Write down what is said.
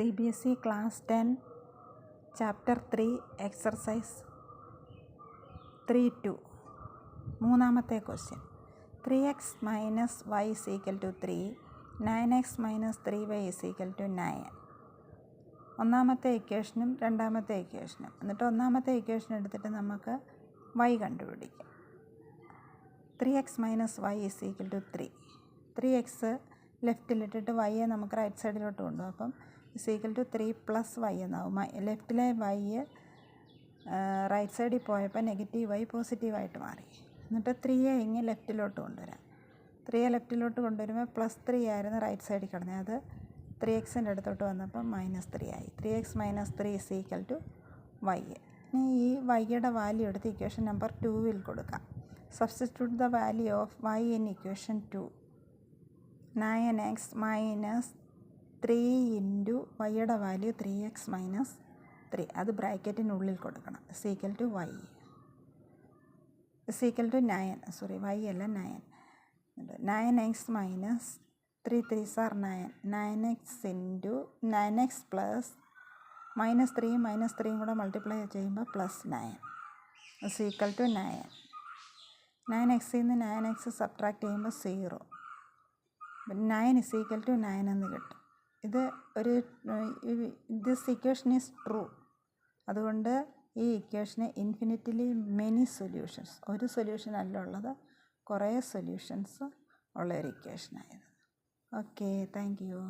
CBSE Class 10 Chapter 3 Exercise 3.2 മൂന്നാമത്തെ question 3x minus y is equal to 3, 9x minus 3y is equal to 9. ഒന്നാമത്തെ ഇക്വേഷനും രണ്ടാമത്തെ ഇക്വേഷനും എന്നിട്ട് ഒന്നാമത്തെ ഇക്വേഷൻ എടുത്തിട്ട് നമുക്ക് y കണ്ടുപിടിക്കാം. 3x minus y is equal to 3. 3x ലെഫ്റ്റിലിട്ടിട്ട് വൈയെ നമുക്ക് റൈറ്റ് സൈഡിലോട്ട് കൊണ്ടുപോകും. അപ്പം is equal to 3 plus Y എന്നാവും. ലെഫ്റ്റിലെ വൈ റൈറ്റ് സൈഡിൽ പോയപ്പോൾ നെഗറ്റീവ് വൈ പോസിറ്റീവായിട്ട് മാറി. എന്നിട്ട് 3യെ ഇങ്ങനെ ലെഫ്റ്റിലോട്ട് കൊണ്ടുവരാം. 3യെ ലെഫ്റ്റിലോട്ട് കൊണ്ടുവരുമ്പോൾ +3 ആയിരുന്നു റൈറ്റ് സൈഡിൽ കിടന്നത്. അത് 3xൻ്റെ അടുത്തോട്ട് വന്നപ്പോൾ -3 ആയി. 3x - 3 is equal to Y. ഇനി ഈ വൈയുടെ വാല്യൂ എടുത്ത് ഇക്വേഷൻ നമ്പർ 2 കൊടുക്കാം. Substitute the value of Y in equation 2. 9x - 3 into വൈയുടെ വാല്യൂ 3x - 3, അത് ബ്രാക്കറ്റിനുള്ളിൽ കൊടുക്കണം. Is equal to Y is equal to 9, sorry Y അല്ല 9. 9x - 3 3s are 9. 9x ഇൻറ്റു 9x പ്ലസ് -3യും -3യും കൂടെ മൾട്ടിപ്ലൈ ചെയ്യുമ്പോൾ +9 ഇസ് ഈക്വൽ ടു 9. 9xൽ നിന്ന് 9x സബ്ട്രാക്ട് ചെയ്യുമ്പോൾ 0. 9 ഇസ് ഈക്വൽ ടു 9 എന്ന് കിട്ടും. This equation is true. അതുകൊണ്ട് ഈ ഇക്വേഷന് ഇൻഫിനിറ്റ്ലി മെനി സൊല്യൂഷൻസ്, ഒരു സൊല്യൂഷൻ അല്ല ഉള്ളത്, കുറേ സൊല്യൂഷൻസ് ഉള്ള ഒരു ഇക്വേഷനായത്. Okay, thank you.